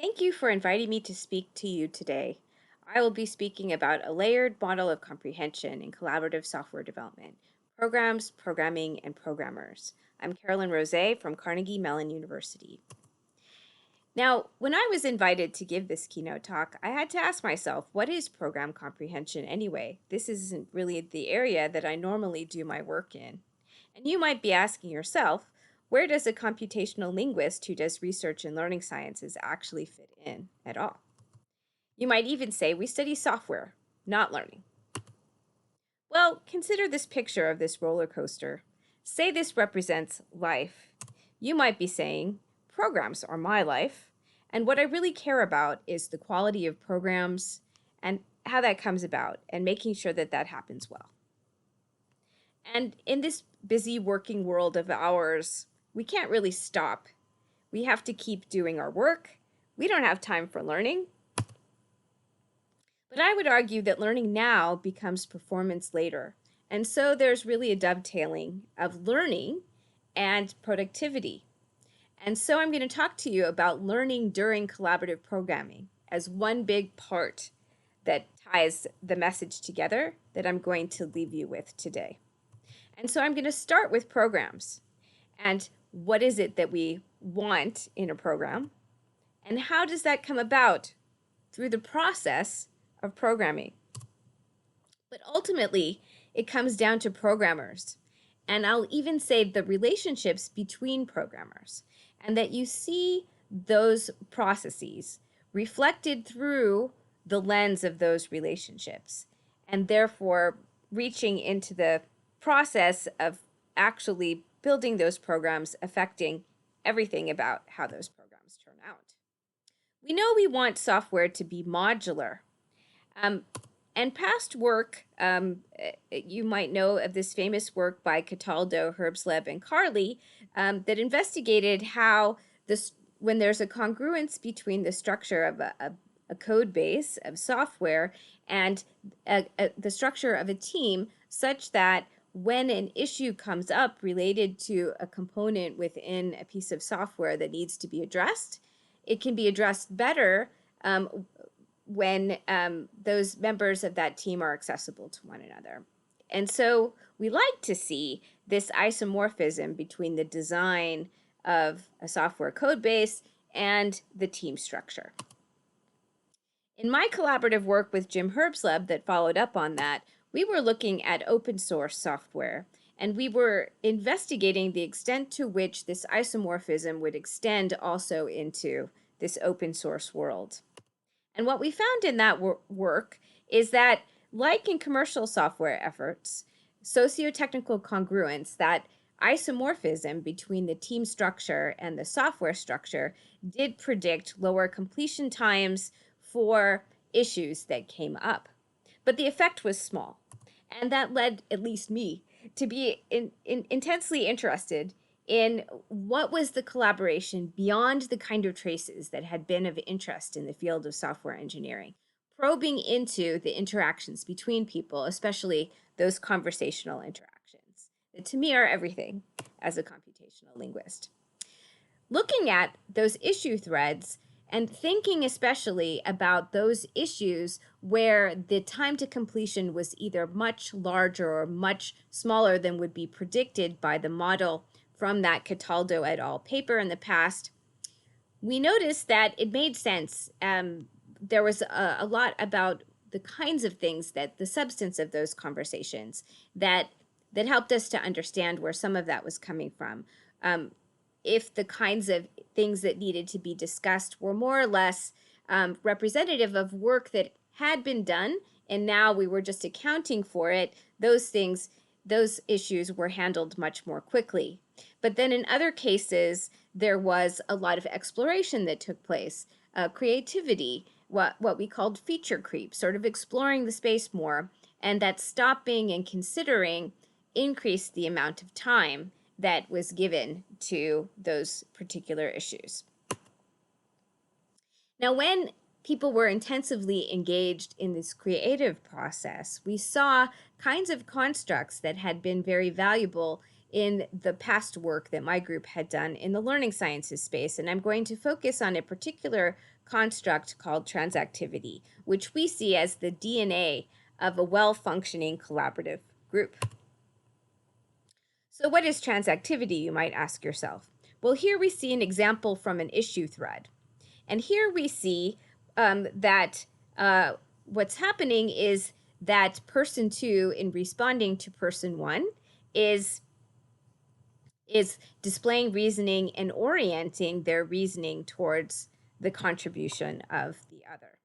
Thank you for inviting me to speak to you today. I will be speaking about a layered model of comprehension in collaborative software development, programs, programming, and programmers. I'm Carolyn Rose from Carnegie Mellon University. Now, when I was invited to give this keynote talk, I had to ask myself, what is program comprehension anyway? This isn't really the area that I normally do my work in. And you might be asking yourself, where does a computational linguist who does research in learning sciences actually fit in at all? You might even say we study software, not learning. Well, consider this picture of this roller coaster. Say this represents life. You might be saying, programs are my life, and what I really care about is the quality of programs and how that comes about and making sure that that happens well. And in this busy working world of ours, we can't really stop. We have to keep doing our work. We don't have time for learning. But I would argue that learning now becomes performance later. And so there's really a dovetailing of learning and productivity. And so I'm going to talk to you about learning during collaborative programming as one big part that ties the message together that I'm going to leave you with today. And so I'm going to start with programs. And what is it that we want in a program? And how does that come about? Through the process of programming. But ultimately, it comes down to programmers. And I'll even say the relationships between programmers. And that you see those processes reflected through the lens of those relationships. And therefore, reaching into the process of actually building those programs, affecting everything about how those programs turn out. We know we want software to be modular. And past work, you might know of this famous work by Cataldo, Herbsleb, and Carley that investigated how when there's a congruence between the structure of a code base of software and the structure of a team, such that when an issue comes up related to a component within a piece of software that needs to be addressed, it can be addressed better when those members of that team are accessible to one another. And so we like to see this isomorphism between the design of a software code base and the team structure. In my collaborative work with Jim Herbsleb that followed up on that, we were looking at open source software, and we were investigating the extent to which this isomorphism would extend also into this open source world. And what we found in that work is that, like in commercial software efforts, socio-technical congruence, that isomorphism between the team structure and the software structure, did predict lower completion times for issues that came up. But the effect was small. And that led, at least me, to be intensely interested in what was the collaboration beyond the kind of traces that had been of interest in the field of software engineering, probing into the interactions between people, especially those conversational interactions, that to me are everything as a computational linguist. Looking at those issue threads and thinking especially about those issues where the time to completion was either much larger or much smaller than would be predicted by the model from that Cataldo et al. Paper in the past, we noticed that it made sense. There was a lot about the kinds of things that the substance of those conversations that helped us to understand where some of that was coming from. If the kinds of things that needed to be discussed were more or less representative of work that had been done, and now we were just accounting for it, those issues were handled much more quickly. But then in other cases, there was a lot of exploration that took place, creativity, what we called feature creep, sort of exploring the space more, and that stopping and considering increased the amount of time that was given to those particular issues. Now, when people were intensively engaged in this creative process, we saw kinds of constructs that had been very valuable in the past work that my group had done in the learning sciences space, and I'm going to focus on a particular construct called transactivity, which we see as the DNA of a well-functioning collaborative group. So what is transactivity, you might ask yourself? Well, here we see an example from an issue thread. And here we see that what's happening is that person 2, in responding to person 1, is displaying reasoning and orienting their reasoning towards the contribution of the other.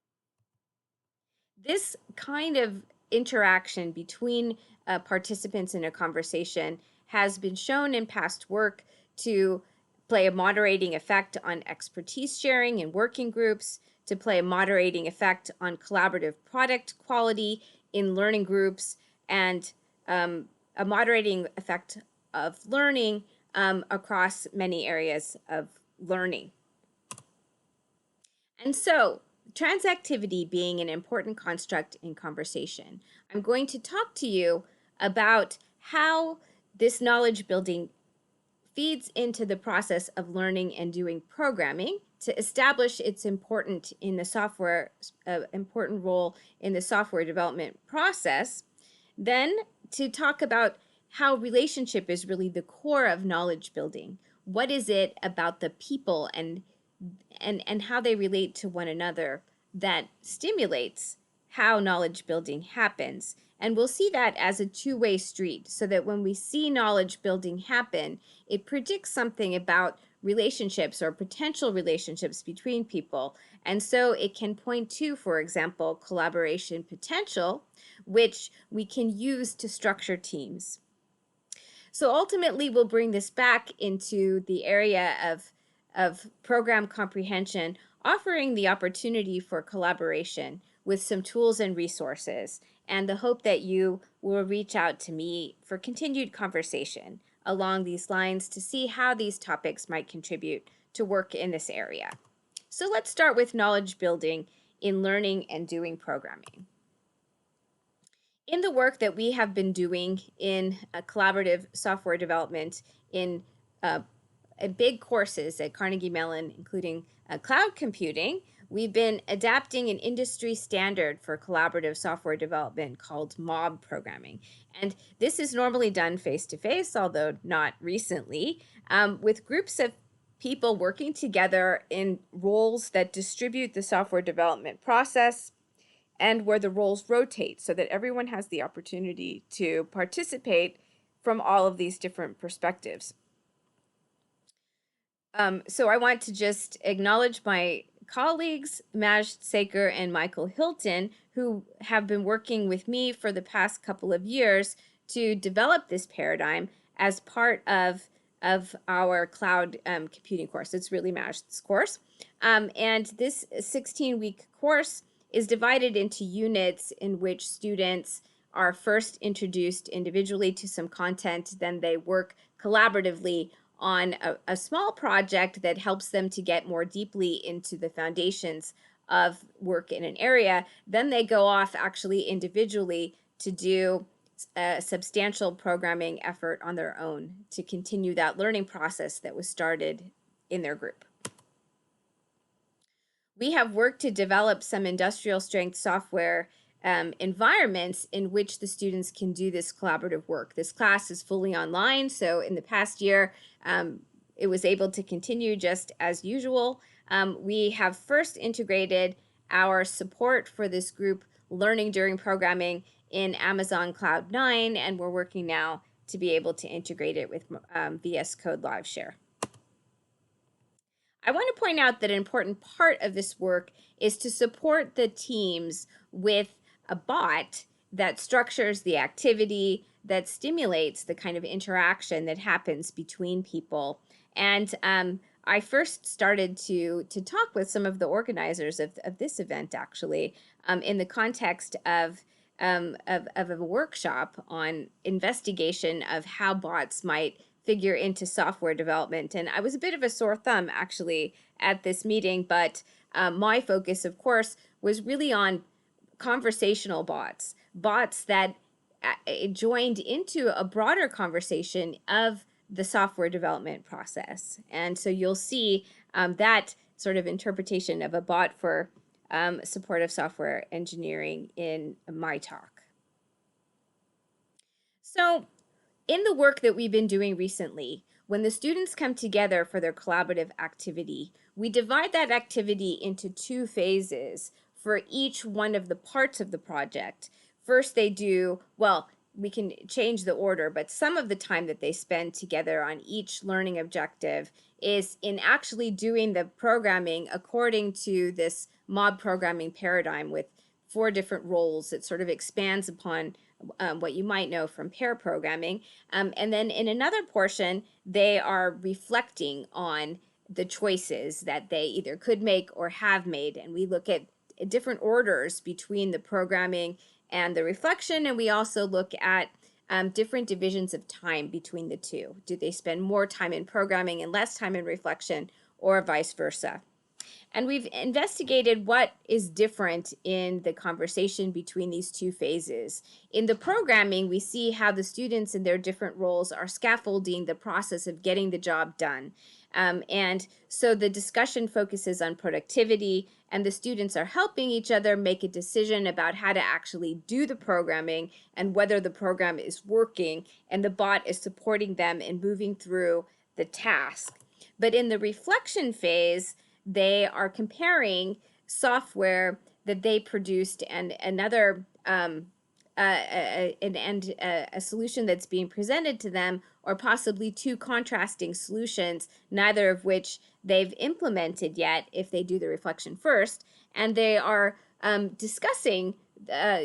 This kind of interaction between participants in a conversation has been shown in past work to play a moderating effect on expertise sharing in working groups, to play a moderating effect on collaborative product quality in learning groups, and a moderating effect of learning across many areas of learning. And so, transactivity being an important construct in conversation, I'm going to talk to you about how this knowledge building feeds into the process of learning and doing programming to establish its important role in the software development process. Then to talk about how relationship is really the core of knowledge building. What is it about the people and how they relate to one another that stimulates how knowledge building happens? And we'll see that as a two-way street, so that when we see knowledge building happen, it predicts something about relationships or potential relationships between people. And so it can point to, for example, collaboration potential, which we can use to structure teams. So ultimately, we'll bring this back into the area of program comprehension, offering the opportunity for collaboration with some tools and resources, and the hope that you will reach out to me for continued conversation along these lines to see how these topics might contribute to work in this area. So let's start with knowledge building in learning and doing programming. In the work that we have been doing in collaborative software development in big courses at Carnegie Mellon, including cloud computing, we've been adapting an industry standard for collaborative software development called mob programming. And this is normally done face-to-face, although not recently, with groups of people working together in roles that distribute the software development process, and where the roles rotate so that everyone has the opportunity to participate from all of these different perspectives. So I want to just acknowledge my colleagues, Maj Saker and Michael Hilton, who have been working with me for the past couple of years to develop this paradigm as part of our cloud computing course. It's really Maj's course. And this 16-week course is divided into units in which students are first introduced individually to some content, then they work collaboratively on a small project that helps them to get more deeply into the foundations of work in an area. Then they go off actually individually to do a substantial programming effort on their own to continue that learning process that was started in their group. We have worked to develop some industrial strength software environments in which the students can do this collaborative work. This class is fully online, so in the past year, it was able to continue just as usual. We have first integrated our support for this group learning during programming in Amazon Cloud 9, and we're working now to be able to integrate it with VS Code Live Share. I want to point out that an important part of this work is to support the teams with a bot that structures the activity, that stimulates the kind of interaction that happens between people. And I first started to talk with some of the organizers of this event, actually, in the context of a workshop on investigation of how bots might figure into software development. And I was a bit of a sore thumb, actually, at this meeting, but my focus, of course, was really on conversational bots, bots that joined into a broader conversation of the software development process. And so you'll see that sort of interpretation of a bot for supportive software engineering in my talk. So in the work that we've been doing recently, when the students come together for their collaborative activity, we divide that activity into two phases for each one of the parts of the project. First, they do, well, we can change the order, but some of the time that they spend together on each learning objective is in actually doing the programming according to this mob programming paradigm with 4 different roles. It sort of expands upon what you might know from pair programming. And then in another portion, they are reflecting on the choices that they either could make or have made. And we look at different orders between the programming and the reflection. And we also look at different divisions of time between the two. Do they spend more time in programming and less time in reflection, or vice versa? And we've investigated what is different in the conversation between these two phases. In the programming, we see how the students in their different roles are scaffolding the process of getting the job done. And so the discussion focuses on productivity, and the students are helping each other make a decision about how to actually do the programming and whether the program is working, and the bot is supporting them in moving through the task. But in the reflection phase, they are comparing software that they produced and another a solution that's being presented to them, or possibly two contrasting solutions, neither of which they've implemented yet if they do the reflection first. And they are discussing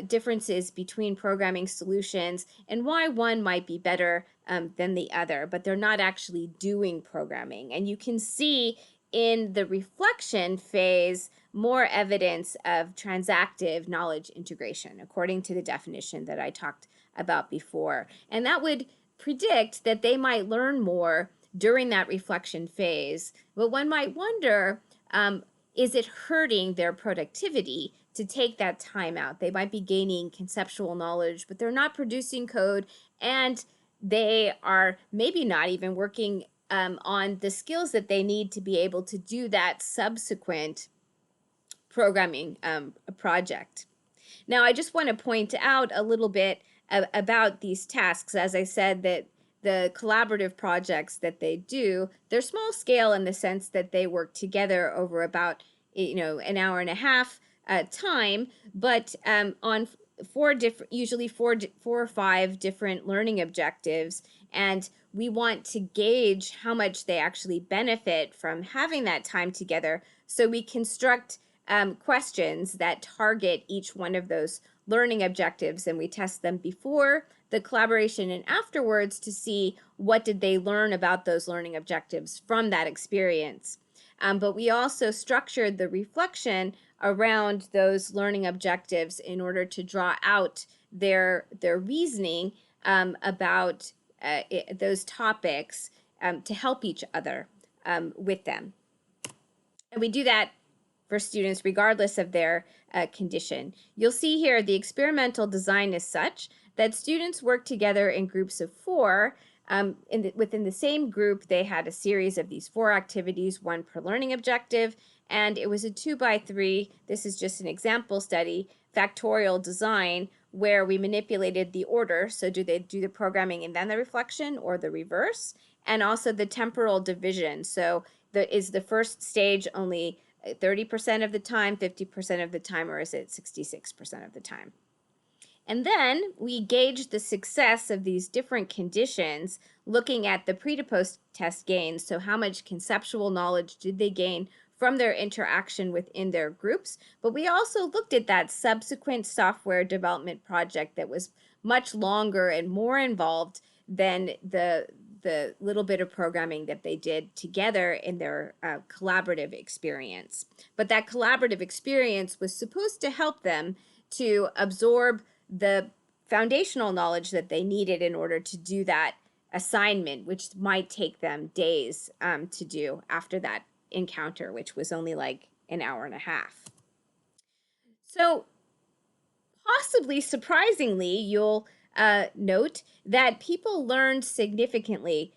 differences between programming solutions and why one might be better than the other, but they're not actually doing programming. And you can see in the reflection phase more evidence of transactive knowledge integration, according to the definition that I talked about before. And that would predict that they might learn more during that reflection phase. But one might wonder, is it hurting their productivity to take that time out? They might be gaining conceptual knowledge, but they're not producing code, and they are maybe not even working on the skills that they need to be able to do that subsequent programming project. Now, I just want to point out a little bit about these tasks. As I said, that the collaborative projects that they do, they're small scale in the sense that they work together over about an hour and a half time, but on usually four or five different learning objectives, and we want to gauge how much they actually benefit from having that time together. So we construct questions that target each one of those learning objectives, and we test them before the collaboration and afterwards to see what did they learn about those learning objectives from that experience. But we also structured the reflection around those learning objectives in order to draw out their reasoning about those topics to help each other with them. And we do that for students regardless of their condition. You'll see here the experimental design is such that students work together in groups of 4. Within the same group, they had a series of these 4 activities, 1 per learning objective, and it was a 2x3. This is just an example study, factorial design, where we manipulated the order. So do they do the programming and then the reflection, or the reverse? And also the temporal division. So is the first stage only 30% of the time, 50% of the time, or is it 66% of the time? And then we gauge the success of these different conditions looking at the pre to post test gains. So how much conceptual knowledge did they gain from their interaction within their groups? But we also looked at that subsequent software development project that was much longer and more involved than the little bit of programming that they did together in their collaborative experience. But that collaborative experience was supposed to help them to absorb the foundational knowledge that they needed in order to do that assignment, which might take them days to do after that encounter, which was only like an hour and a half. So possibly surprisingly, you'll note that people learned significantly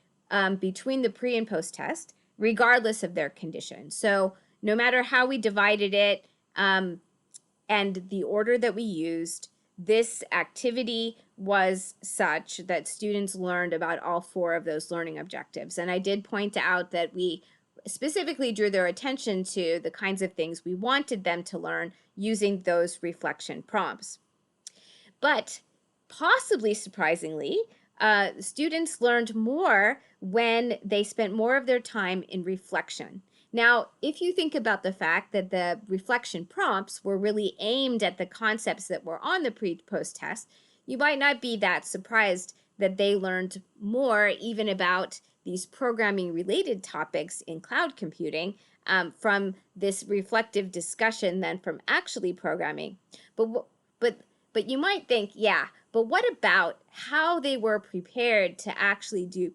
between the pre and post test, regardless of their condition. So no matter how we divided it and the order that we used, this activity was such that students learned about all 4 of those learning objectives. And I did point out that we specifically drew their attention to the kinds of things we wanted them to learn using those reflection prompts. But possibly surprisingly, students learned more when they spent more of their time in reflection. Now, if you think about the fact that the reflection prompts were really aimed at the concepts that were on the pre-post test, you might not be that surprised that they learned more even about these programming related topics in cloud computing from this reflective discussion than from actually programming. But you might think, yeah, but what about how they were prepared to actually do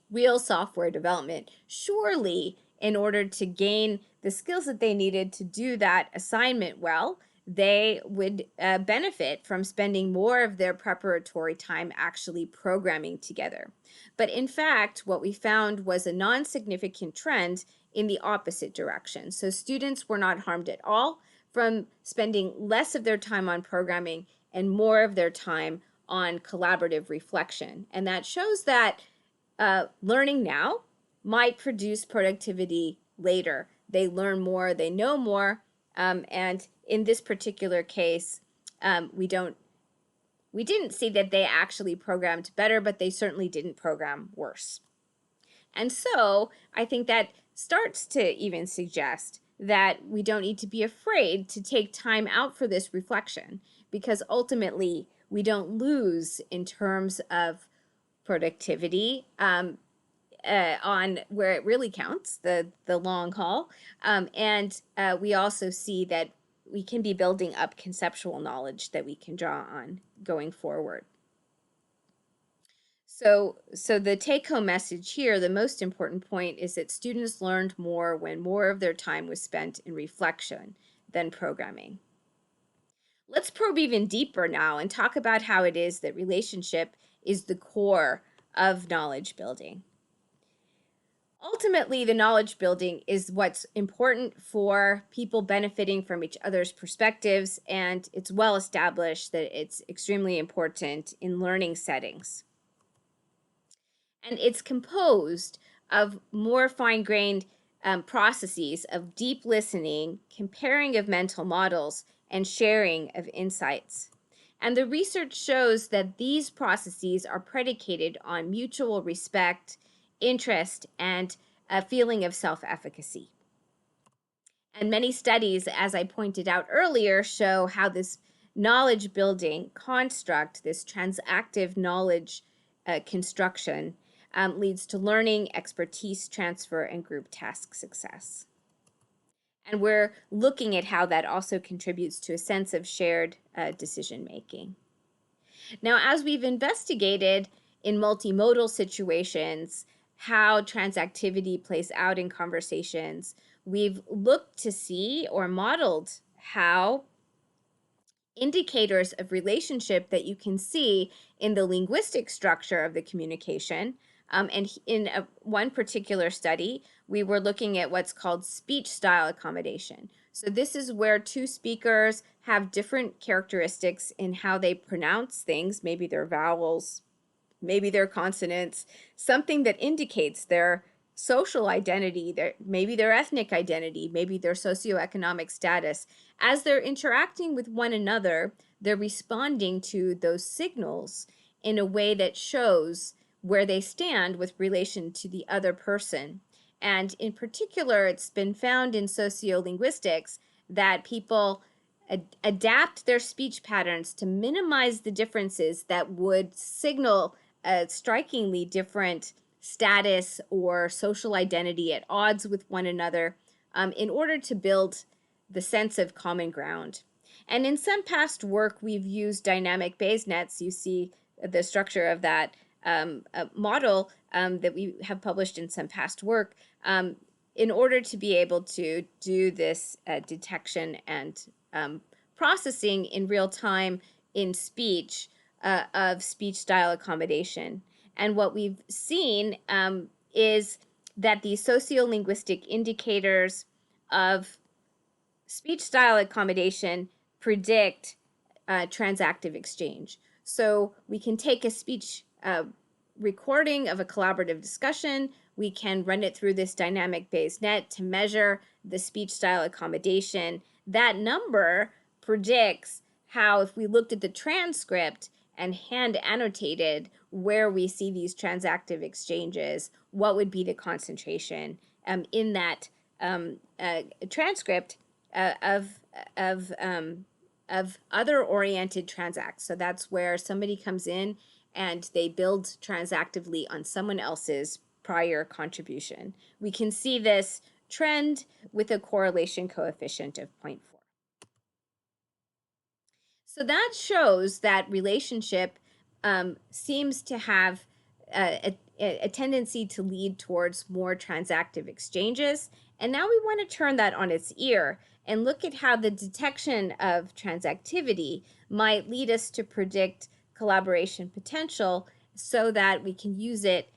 real software development? Surely, in order to gain the skills that they needed to do that assignment well, they would benefit from spending more of their preparatory time actually programming together. But in fact, what we found was a non-significant trend in the opposite direction. So students were not harmed at all from spending less of their time on programming and more of their time on collaborative reflection. And that shows that learning now might produce productivity later. They learn more, they know more, and in this particular case, we didn't see that they actually programmed better, but they certainly didn't program worse. And so I think that starts to even suggest that we don't need to be afraid to take time out for this reflection, because ultimately we don't lose in terms of productivity on where it really counts, the long haul. And we also see that we can be building up conceptual knowledge that we can draw on going forward. So the take-home message here, the most important point, is that students learned more when more of their time was spent in reflection than programming. Let's probe even deeper now and talk about how it is that relationship is the core of knowledge building. Ultimately, the knowledge building is what's important for people benefiting from each other's perspectives, and it's well established that it's extremely important in learning settings. And it's composed of more fine-grained processes of deep listening, comparing of mental models, and sharing of insights. And the research shows that these processes are predicated on mutual respect, interest, and a feeling of self-efficacy. And many studies, as I pointed out earlier, show how this knowledge building construct, this transactive knowledge construction, leads to learning, expertise transfer, and group task success. And we're looking at how that also contributes to a sense of shared decision making. Now, as we've investigated in multimodal situations how transactivity plays out in conversations, we've looked to see or modeled how indicators of relationship that you can see in the linguistic structure of the communication. And in one particular study, we were looking at what's called speech style accommodation. So this is where 2 speakers have different characteristics in how they pronounce things, maybe their vowels, maybe their consonants, something that indicates their social identity, maybe their ethnic identity, maybe their socioeconomic status. As they're interacting with one another, they're responding to those signals in a way that shows where they stand with relation to the other person. And in particular, it's been found in sociolinguistics that people adapt their speech patterns to minimize the differences that would signal a strikingly different status or social identity at odds with one another in order to build the sense of common ground. And in some past work, we've used dynamic Bayes nets. You see the structure of that model that we have published in some past work in order to be able to do this detection and processing in real time in speech of speech style accommodation. And what we've seen is that the sociolinguistic indicators of speech style accommodation predict transactive exchange. So we can take a speech recording of a collaborative discussion. We can run it through this dynamic Bayes net to measure the speech style accommodation. That number predicts how, if we looked at the transcript and hand annotated where we see these transactive exchanges, what would be the concentration in that transcript of other oriented transacts. So that's where somebody comes in and they build transactively on someone else's prior contribution. We can see this trend with a correlation coefficient of 0.4. So that shows that relationship seems to have a tendency to lead towards more transactive exchanges. And now we want to turn that on its ear and look at how the detection of transactivity might lead us to predict collaboration potential so that we can use it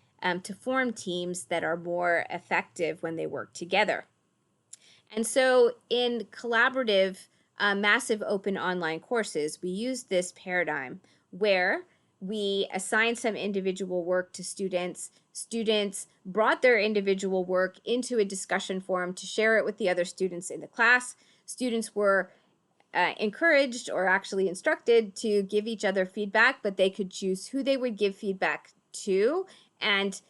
to form teams that are more effective when they work together. And so in collaborative, massive open online courses, we use this paradigm where we assign some individual work to students. Students brought their individual work into a discussion forum to share it with the other students in the class. Students were encouraged or actually instructed to give each other feedback, but they could choose who they would give feedback to, and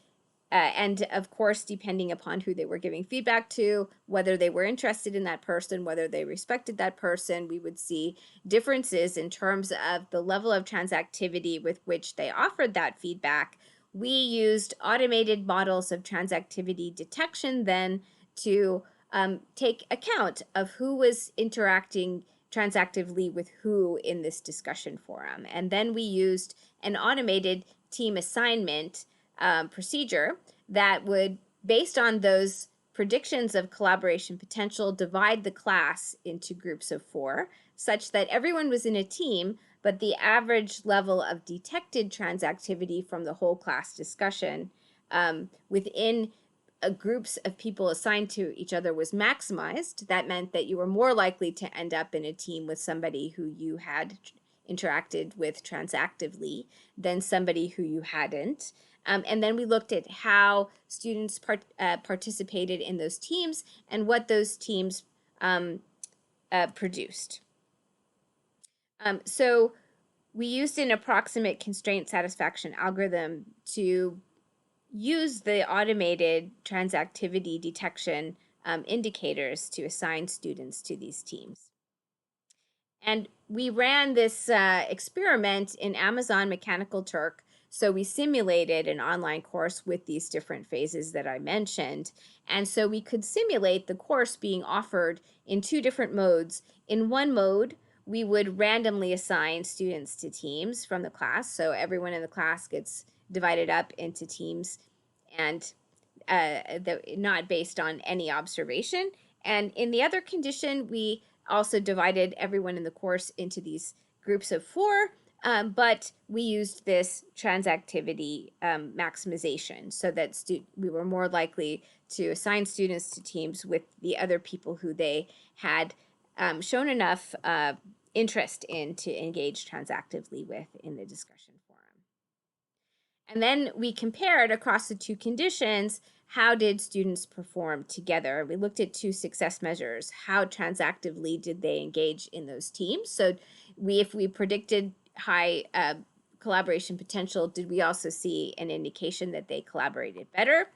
of course, depending upon who they were giving feedback to, whether they were interested in that person, whether they respected that person, we would see differences in terms of the level of transactivity with which they offered that feedback. We used automated models of transactivity detection then to take account of who was interacting transactively with who in this discussion forum. And then we used an automated team assignment procedure that would, based on those predictions of collaboration potential, divide the class into groups of 4, such that everyone was in a team, but the average level of detected transactivity from the whole class discussion within groups of people assigned to each other was maximized. That meant that you were more likely to end up in a team with somebody who you had interacted with transactively than somebody who you hadn't. And then we looked at how students participated in those teams and what those teams produced. So we used an approximate constraint satisfaction algorithm to use the automated transactivity detection indicators to assign students to these teams. And we ran this experiment in Amazon Mechanical Turk. So we simulated an online course with these different phases that I mentioned. And so we could simulate the course being offered in 2 different modes. In one mode, we would randomly assign students to teams from the class. So everyone in the class gets divided up into teams and not based on any observation. And in the other condition, we also divided everyone in the course into these groups of 4, but we used this transactivity maximization so that we were more likely to assign students to teams with the other people who they had shown enough interest in to engage transactively with in the discussion forum. And then we compared across the 2 conditions, how did students perform together? We looked at 2 success measures. How transactively did they engage in those teams? So if we predicted high collaboration potential, did we also see an indication that they collaborated better?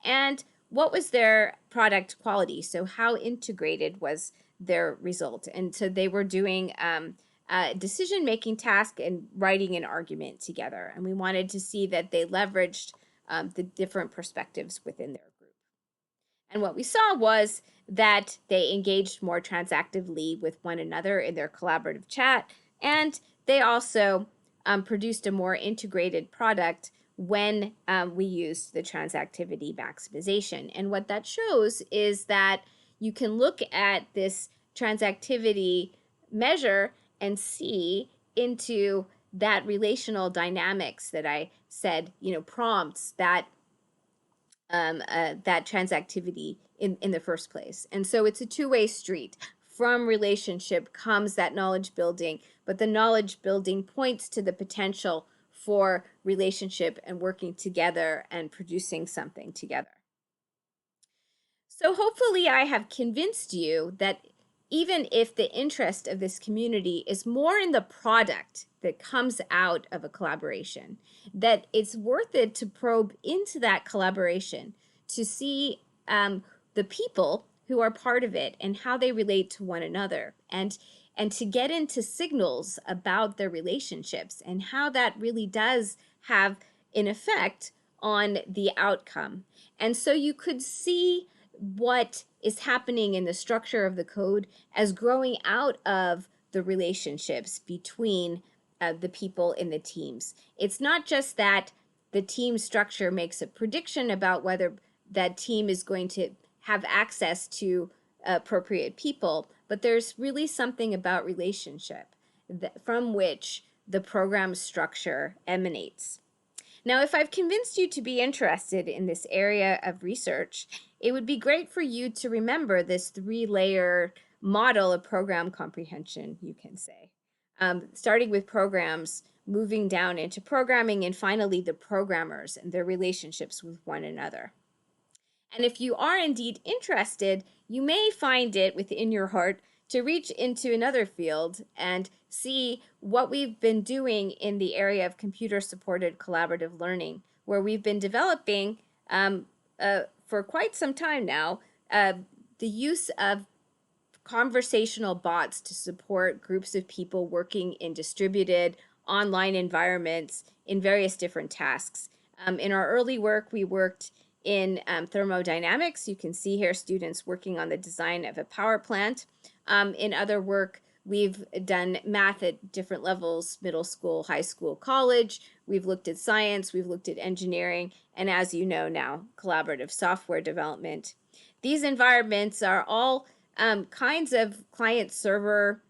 And what was their product quality? So how integrated was their result? And so they were doing decision-making task and writing an argument together. And we wanted to see that they leveraged the different perspectives within their group. And what we saw was that they engaged more transactively with one another in their collaborative chat, and they also produced a more integrated product when we used the transactivity maximization. And what that shows is that you can look at this transactivity measure and see into that relational dynamics that I said, prompts that transactivity in the first place. And so it's a two-way street. From relationship comes that knowledge building, but the knowledge building points to the potential for relationship and working together and producing something together. So hopefully I have convinced you that even if the interest of this community is more in the product that comes out of a collaboration, that it's worth it to probe into that collaboration to see the people who are part of it and how they relate to one another, and to get into signals about their relationships and how that really does have an effect on the outcome. And so you could see what is happening in the structure of the code as growing out of the relationships between the people in the teams. It's not just that the team structure makes a prediction about whether that team is going to have access to appropriate people, but there's really something about relationship from which the program structure emanates. Now, if I've convinced you to be interested in this area of research, it would be great for you to remember this three-layer model of program comprehension, you can say. Starting with programs, moving down into programming, and finally the programmers and their relationships with one another. And if you are indeed interested, you may find it within your heart to reach into another field and see what we've been doing in the area of computer-supported collaborative learning, where we've been developing for quite some time now the use of conversational bots to support groups of people working in distributed online environments in various different tasks. In our early work, we worked in thermodynamics. You can see here students working on the design of a power plant. In other work, we've done math at different levels, middle school, high school, college. We've looked at science, we've looked at engineering, and as you know now, collaborative software development. These environments are all kinds of client-server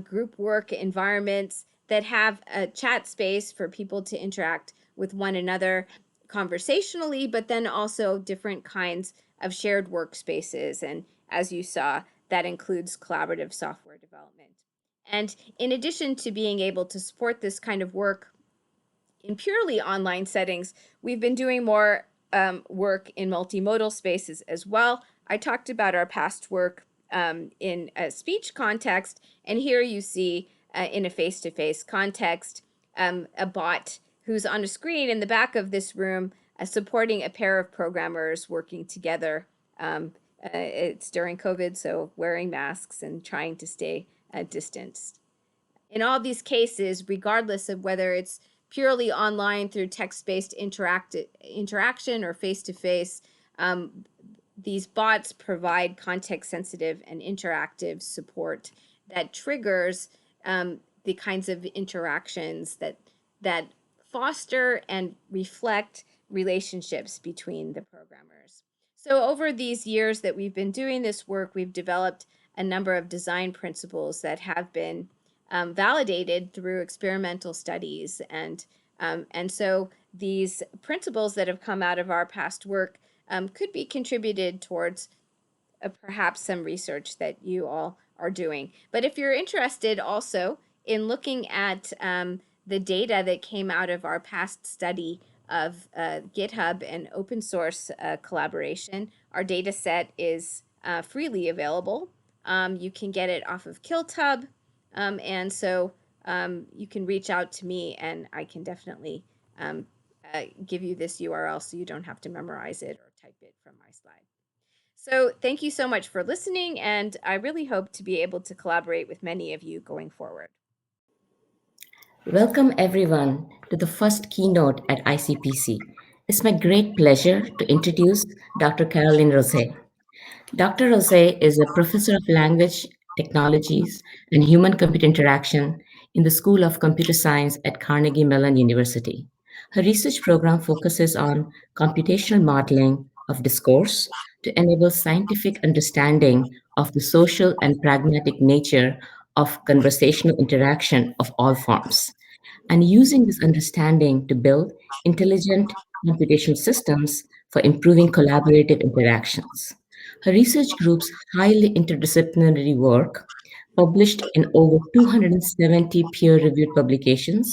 group work environments that have a chat space for people to interact with one another conversationally, but then also different kinds of shared workspaces. And as you saw, that includes collaborative software development. And in addition to being able to support this kind of work in purely online settings, we've been doing more work in multimodal spaces as well. I talked about our past work in a speech context, and here you see in a face-to-face context a bot who's on a screen in the back of this room supporting a pair of programmers working together. It's during COVID, so wearing masks and trying to stay distanced. In all these cases, regardless of whether it's purely online through text-based interaction or face-to-face, these bots provide context-sensitive and interactive support that triggers the kinds of interactions that foster and reflect relationships between the programmers. So over these years that we've been doing this work, we've developed a number of design principles that have been validated through experimental studies. And so these principles that have come out of our past work could be contributed towards perhaps some research that you all are doing. But if you're interested also in looking at the data that came out of our past study of GitHub and open source collaboration, our data set is freely available. You can get it off of KiltHub, and so you can reach out to me and I can definitely give you this URL so you don't have to memorize it or type it from my slide. So thank you so much for listening, and I really hope to be able to collaborate with many of you going forward. Welcome everyone to the first keynote at ICPC. It's my great pleasure to introduce Dr. Caroline Rosé. Dr. Rosé is a professor of language technologies and human-computer interaction in the School of Computer Science at Carnegie Mellon University. Her research program focuses on computational modeling of discourse to enable scientific understanding of the social and pragmatic nature of conversational interaction of all forms. and using this understanding to build intelligent computational systems for improving collaborative interactions. Her research group's highly interdisciplinary work, published in over 270 peer reviewed publications,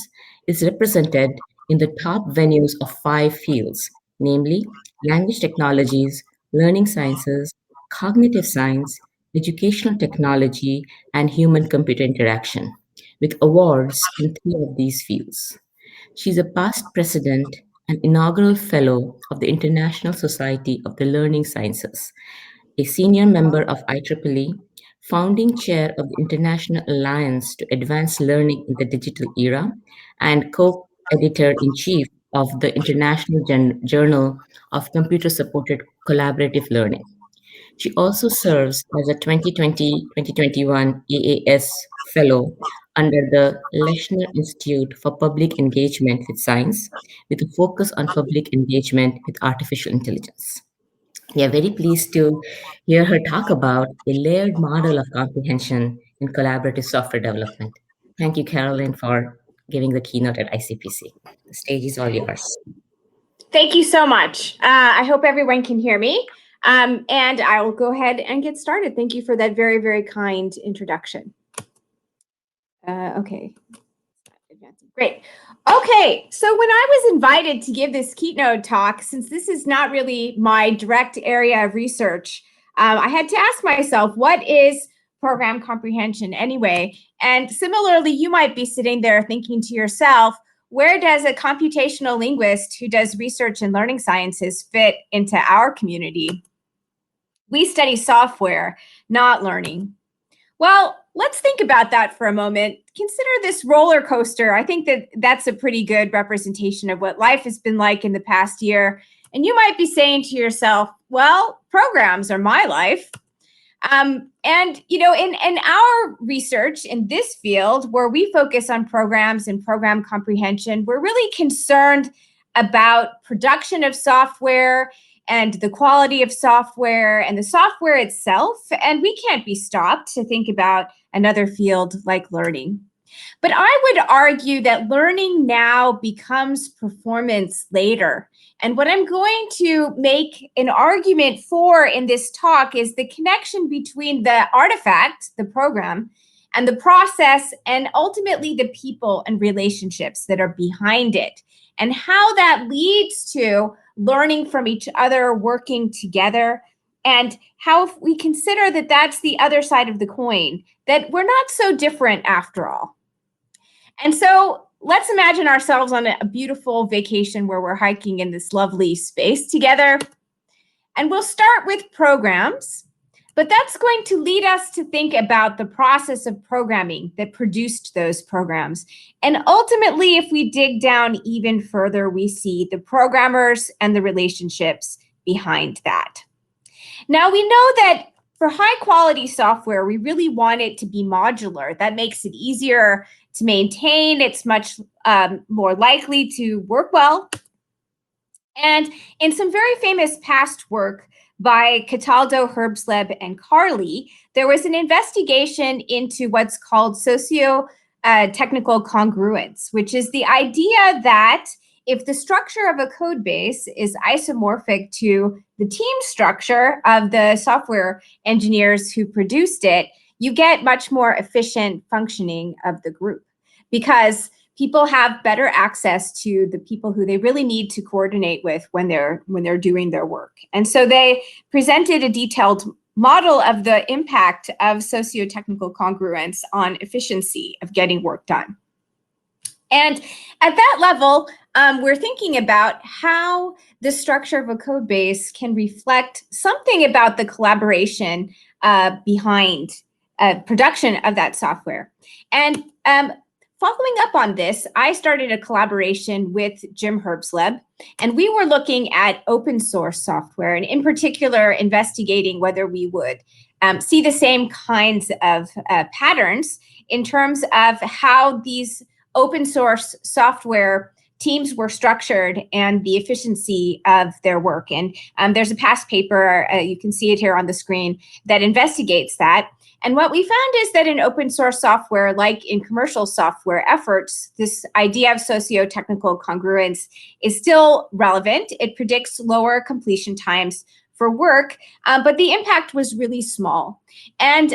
is represented in the top venues of five fields, namely language technologies, learning sciences, cognitive science, educational technology, and human computer interaction, with awards in three of these fields. She is a past president and inaugural fellow of the International Society of the Learning Sciences, a senior member of IEEE, founding chair of the International Alliance to Advance Learning in the Digital Era, and co editor in chief of the International Journal of Computer Supported Collaborative Learning. She also serves as a 2020-2021 AAS Fellow under the Leshner Institute for Public Engagement with Science, with a focus on public engagement with artificial intelligence. We are very pleased to hear her talk about a layered model of comprehension in collaborative software development. Thank you, Carolyn, for giving the keynote at ICPC. The stage is all yours. Thank you so much. I hope everyone can hear me. And I will go ahead and get started. Thank you for that very, very kind introduction. Okay. Great. Okay, so when I was invited to give this keynote talk, since this is not really my direct area of research, I had to ask myself, what is program comprehension anyway? And similarly, you might be sitting there thinking to yourself, where does a computational linguist who does research in learning sciences fit into our community? We study software, not learning. Well, let's think about that for a moment. Consider this roller coaster. I think that that's a pretty good representation of what life has been like in the past year. And you might be saying to yourself, well, programs are my life. And, you know, in our research in this field, where we focus on programs and program comprehension, we're really concerned about production of software and the quality of software and the software itself. And we can't be stopped to think about another field like learning. But I would argue that learning now becomes performance later. And what I'm going to make an argument for in this talk is the connection between the artifact, the program, and the process, and ultimately the people and relationships that are behind it, and how that leads to learning from each other, working together, and how if we consider that that's the other side of the coin, that we're not so different after all. And so let's imagine ourselves on a beautiful vacation where we're hiking in this lovely space together. And we'll start with programs, but that's going to lead us to think about the process of programming that produced those programs. And ultimately, if we dig down even further, we see the programmers and the relationships behind that. Now, we know that for high quality software, we really want it to be modular. That makes it easier to maintain. It's much more likely to work well. And in some very famous past work by Cataldo, Herbsleb, and Carley, there was an investigation into what's called socio-technical congruence, which is the idea that if the structure of a code base is isomorphic to the team structure of the software engineers who produced it, you get much more efficient functioning of the group because people have better access to the people who they really need to coordinate with when they're doing their work. And so they presented a detailed model of the impact of socio-technical congruence on efficiency of getting work done. And at that level, we're thinking about how the structure of a code base can reflect something about the collaboration behind production of that software. And following up on this, I started a collaboration with Jim Herbsleb, and we were looking at open source software, and in particular, investigating whether we would see the same kinds of patterns in terms of how these open source software teams were structured and the efficiency of their work. And there's a past paper, you can see it here on the screen, that investigates that. And what we found is that in open source software, like in commercial software efforts, this idea of socio-technical congruence is still relevant. It predicts lower completion times for work, but the impact was really small. And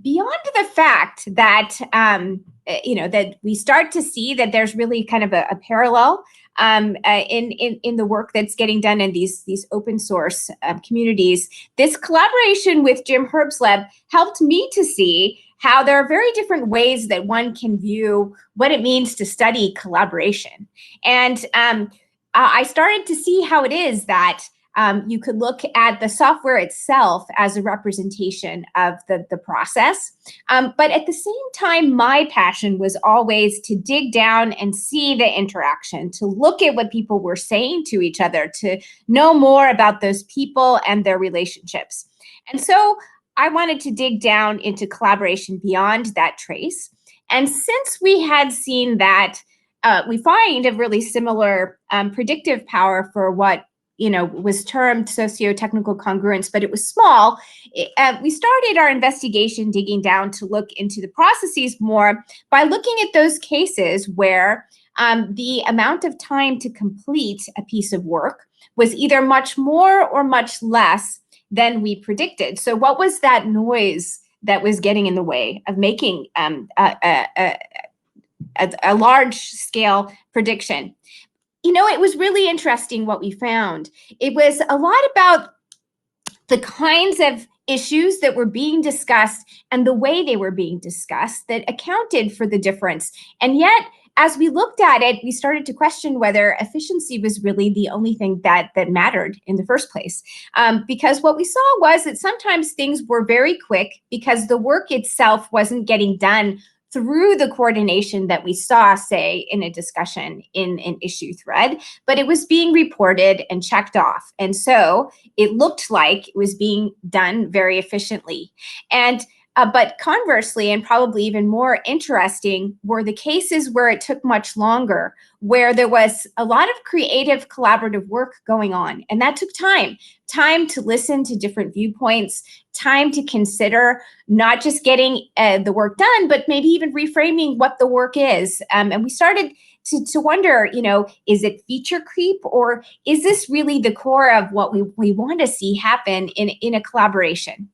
beyond the fact that that we start to see that there's really kind of a parallel in the work that's getting done in these open source communities, this collaboration with Jim Herbsleb helped me to see how there are very different ways that one can view what it means to study collaboration. And I started to see how it is that you could look at the software itself as a representation of the process. But at the same time, my passion was always to dig down and see the interaction, to look at what people were saying to each other, to know more about those people and their relationships. And so I wanted to dig down into collaboration beyond that trace. And since we had seen that, we find a really similar predictive power for what was termed socio-technical congruence, but it was small. We started our investigation digging down to look into the processes more by looking at those cases where the amount of time to complete a piece of work was either much more or much less than we predicted. So what was that noise that was getting in the way of making a large-scale prediction? It was really interesting what we found. It was a lot about the kinds of issues that were being discussed and the way they were being discussed that accounted for the difference. And yet, as we looked at it, we started to question whether efficiency was really the only thing that mattered in the first place. Because what we saw was that sometimes things were very quick because the work itself wasn't getting done through the coordination that we saw, say, in a discussion in an issue thread, but it was being reported and checked off. And so it looked like it was being done very efficiently. And but conversely, and probably even more interesting, were the cases where it took much longer, where there was a lot of creative collaborative work going on. And that took time to listen to different viewpoints, time to consider not just getting the work done, but maybe even reframing what the work is. And we started to wonder, is it feature creep, or is this really the core of what we want to see happen in a collaboration?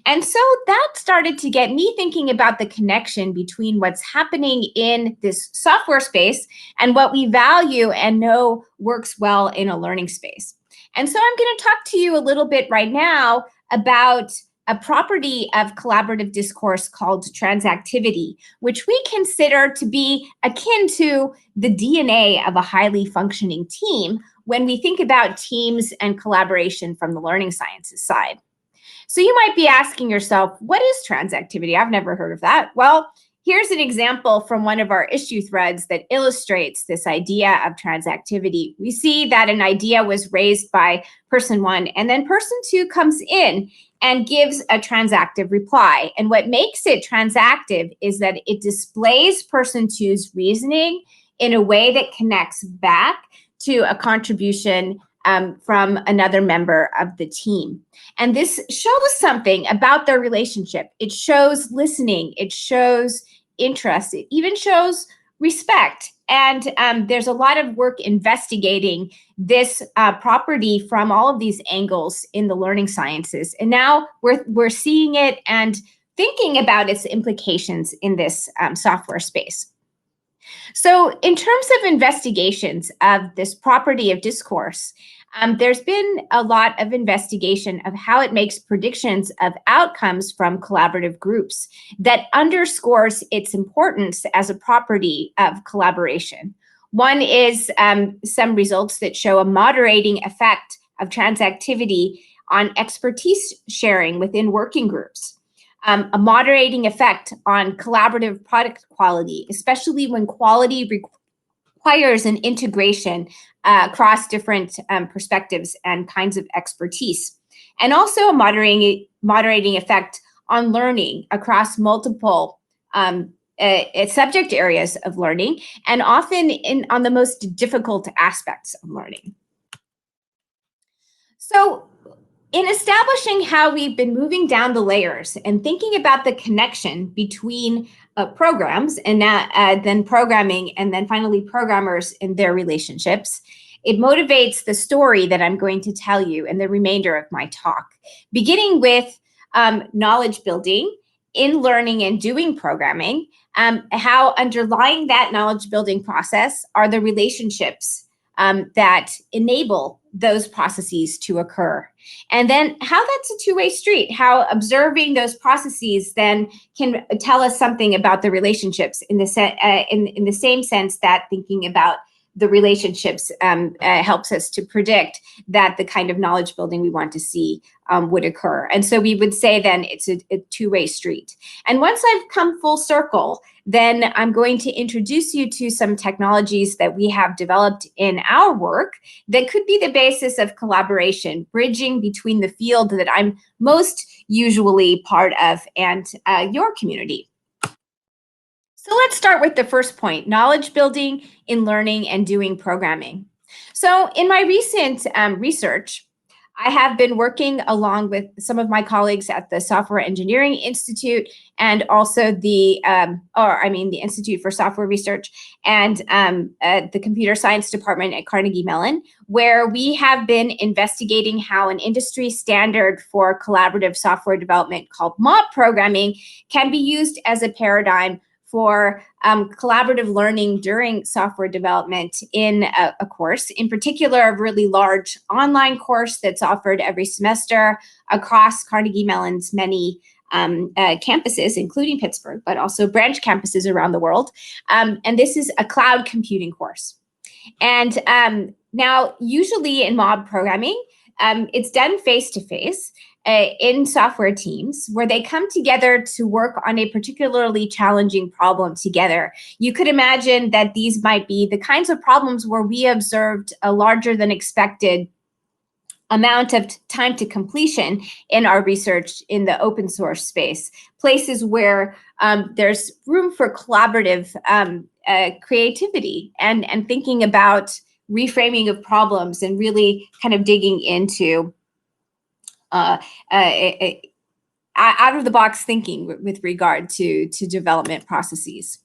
And so that started to get me thinking about the connection between what's happening in this software space and what we value and know works well in a learning space. And so I'm going to talk to you a little bit right now about a property of collaborative discourse called transactivity, which we consider to be akin to the DNA of a highly functioning team when we think about teams and collaboration from the learning sciences side. So you might be asking yourself, what is transactivity? I've never heard of that. Well, here's an example from one of our issue threads that illustrates this idea of transactivity. We see that an idea was raised by person one, and then person two comes in and gives a transactive reply. And what makes it transactive is that it displays person two's reasoning in a way that connects back to a contribution from another member of the team. And this shows something about their relationship. It shows listening, it shows interest, it even shows respect. And there's a lot of work investigating this property from all of these angles in the learning sciences. And now we're seeing it and thinking about its implications in this software space. So in terms of investigations of this property of discourse, there's been a lot of investigation of how it makes predictions of outcomes from collaborative groups that underscores its importance as a property of collaboration. One is some results that show a moderating effect of transactivity on expertise sharing within working groups. A moderating effect on collaborative product quality, especially when quality requires an integration across different perspectives and kinds of expertise. And also a moderating effect on learning across multiple subject areas of learning, and often on the most difficult aspects of learning. So, in establishing how we've been moving down the layers and thinking about the connection between programs and then programming and then finally programmers and their relationships, it motivates the story that I'm going to tell you in the remainder of my talk, beginning with knowledge building in learning and doing programming, how underlying that knowledge building process are the relationships that enable those processes to occur. And then how that's a two-way street, how observing those processes then can tell us something about the relationships in the same sense that thinking about the relationships helps us to predict that the kind of knowledge building we want to see would occur. And so we would say then it's a two-way street. And once I've come full circle, then I'm going to introduce you to some technologies that we have developed in our work that could be the basis of collaboration, bridging between the field that I'm most usually part of and your community. So let's start with the first point, knowledge building in learning and doing programming. So in my recent research, I have been working along with some of my colleagues at the Software Engineering Institute and also the Institute for Software Research and the Computer Science Department at Carnegie Mellon, where we have been investigating how an industry standard for collaborative software development called mob programming can be used as a paradigm for collaborative learning during software development in a course, in particular a really large online course that's offered every semester across Carnegie Mellon's many campuses, including Pittsburgh, but also branch campuses around the world. And this is a cloud computing course. And now, usually in mob programming, it's done face-to-face in software teams where they come together to work on a particularly challenging problem together. You could imagine that these might be the kinds of problems where we observed a larger than expected amount of time to completion in our research in the open source space, places where there's room for collaborative creativity and thinking about reframing of problems and really kind of digging into out of the box thinking with regard to development processes.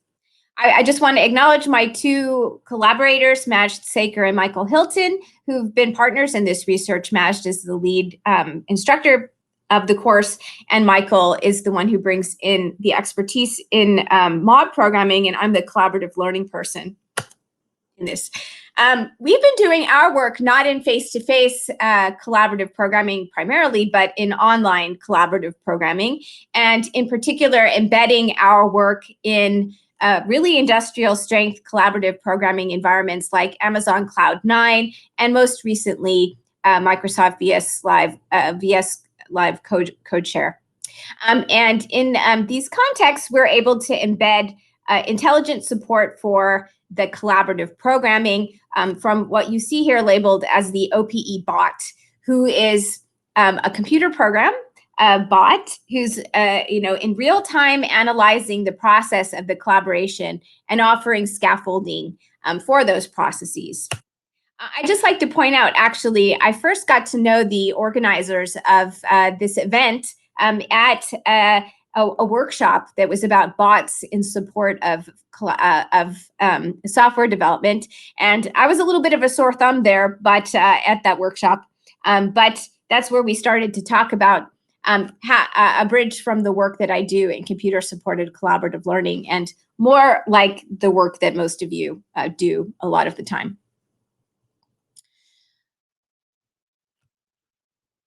I just want to acknowledge my two collaborators, Majd Saker and Michael Hilton, who've been partners in this research. Majd is the lead instructor of the course, and Michael is the one who brings in the expertise in mob programming, and I'm the collaborative learning person in this. We've been doing our work not in face-to-face collaborative programming primarily, but in online collaborative programming, and in particular, embedding our work in really industrial strength collaborative programming environments like Amazon Cloud 9, and most recently, Microsoft VS Live Code Share. And in these contexts, we're able to embed intelligent support for the collaborative programming from what you see here labeled as the OPE bot, who is a computer program bot who's in real time analyzing the process of the collaboration and offering scaffolding for those processes. I'd just like to point out, actually, I first got to know the organizers of this event at a workshop that was about bots in support of software development. And I was a little bit of a sore thumb there, but at that workshop. But that's where we started to talk about a bridge from the work that I do in computer-supported collaborative learning and more like the work that most of you do a lot of the time.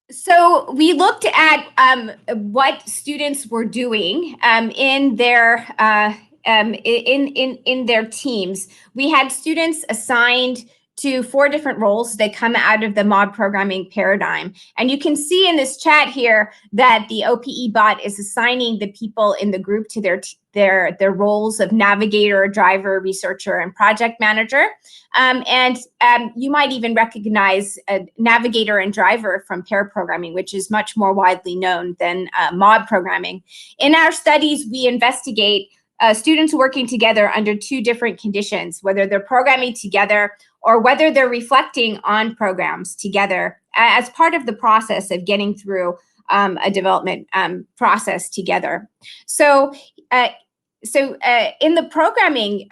So we looked at what students were doing in their in their teams. We had students assigned to 4 different roles that come out of the mob programming paradigm. And you can see in this chat here that the OPE bot is assigning the people in the group to their roles of navigator, driver, researcher, and project manager. You might even recognize a navigator and driver from pair programming, which is much more widely known than mob programming. In our studies, we investigate students working together under two different conditions, whether they're programming together or whether they're reflecting on programs together as part of the process of getting through a development process together. So in the programming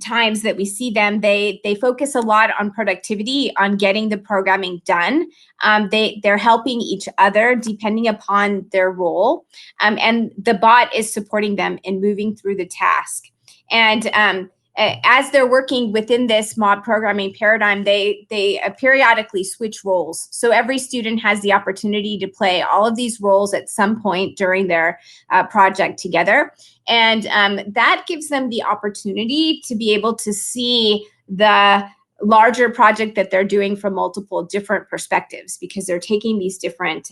times that we see them, they focus a lot on productivity, on getting the programming done. They're helping each other depending upon their role, and the bot is supporting them in moving through the task. And as they're working within this mob programming paradigm, they periodically switch roles. So every student has the opportunity to play all of these roles at some point during their project together. And that gives them the opportunity to be able to see the larger project that they're doing from multiple different perspectives, because they're taking these different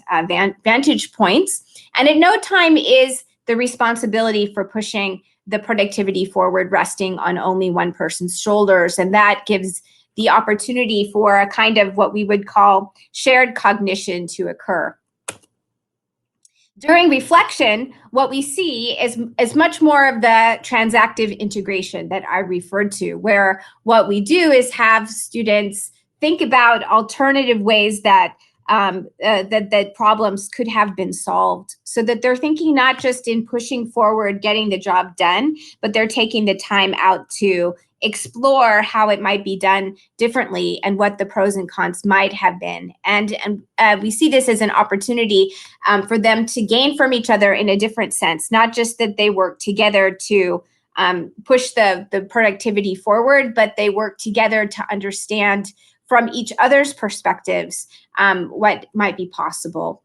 vantage points. And at no time is the responsibility for pushing the productivity forward resting on only one person's shoulders. And that gives the opportunity for a kind of what we would call shared cognition to occur. During reflection, what we see is much more of the transactive integration that I referred to, where what we do is have students think about alternative ways that that problems could have been solved, so that they're thinking not just in pushing forward, getting the job done, but they're taking the time out to explore how it might be done differently and what the pros and cons might have been. And we see this as an opportunity for them to gain from each other in a different sense, not just that they work together to push the productivity forward, but they work together to understand from each other's perspectives what might be possible.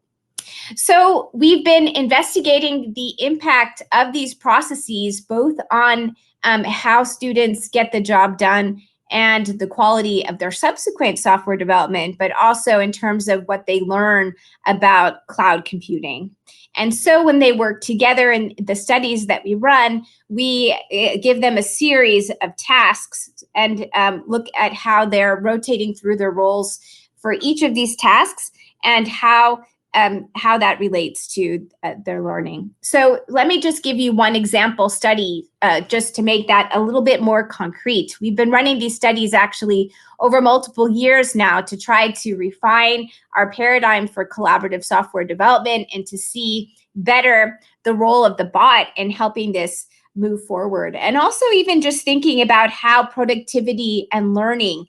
So we've been investigating the impact of these processes both on how students get the job done and the quality of their subsequent software development, but also in terms of what they learn about cloud computing. And so when they work together in the studies that we run, we give them a series of tasks and look at how they're rotating through their roles for each of these tasks and how that relates to their learning. So let me just give you one example study just to make that a little bit more concrete. We've been running these studies actually over multiple years now to try to refine our paradigm for collaborative software development and to see better the role of the bot in helping this move forward. And also even just thinking about how productivity and learning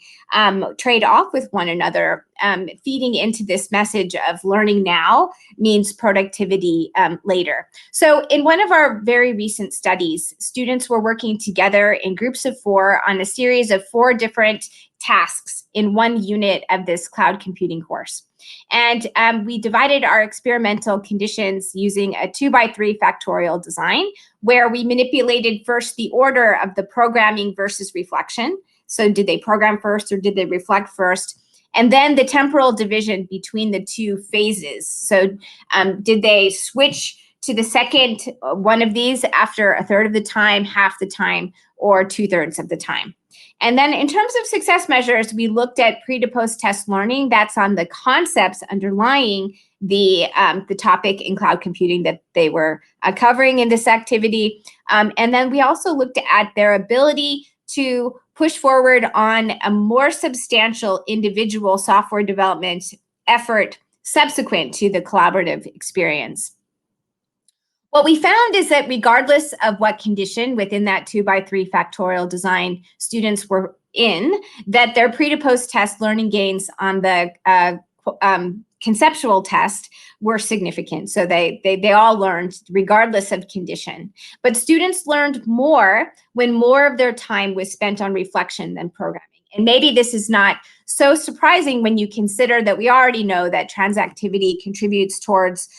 trade off with one another, feeding into this message of learning now means productivity later. So in one of our very recent studies, students were working together in groups of 4 on a series of 4 different tasks in one unit of this cloud computing course. And we divided our experimental conditions using a 2x3 factorial design, where we manipulated first the order of the programming versus reflection. So did they program first or did they reflect first? And then the temporal division between the 2 phases. So did they switch to the second one of these after a third of the time, half the time, or 2/3 of the time? And then in terms of success measures, we looked at pre to post test learning. That's on the concepts underlying the topic in cloud computing that they were covering in this activity. And then we also looked at their ability to push forward on a more substantial individual software development effort subsequent to the collaborative experience. What we found is that regardless of what condition within that 2x3 factorial design students were in, that their pre to post test learning gains on the conceptual test were significant. So they all learned regardless of condition. But students learned more when more of their time was spent on reflection than programming. And maybe this is not so surprising when you consider that we already know that transactivity contributes towards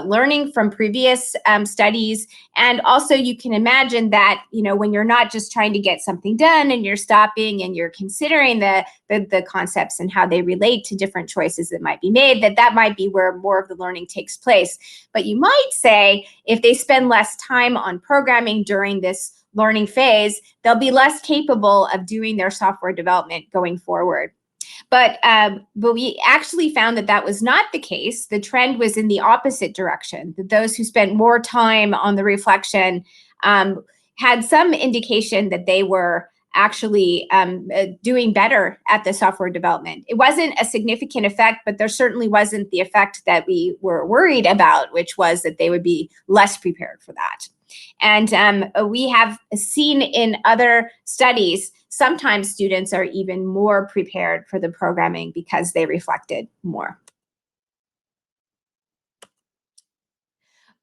learning from previous studies. And also you can imagine that, you know, when you're not just trying to get something done and you're stopping and you're considering the concepts and how they relate to different choices that might be made, that might be where more of the learning takes place. But you might say if they spend less time on programming during this learning phase, they'll be less capable of doing their software development going forward. But we actually found that was not the case. The trend was in the opposite direction, that those who spent more time on the reflection had some indication that they were actually doing better at the software development. It wasn't a significant effect, but there certainly wasn't the effect that we were worried about, which was that they would be less prepared for that. And we have seen in other studies, sometimes students are even more prepared for the programming because they reflected more.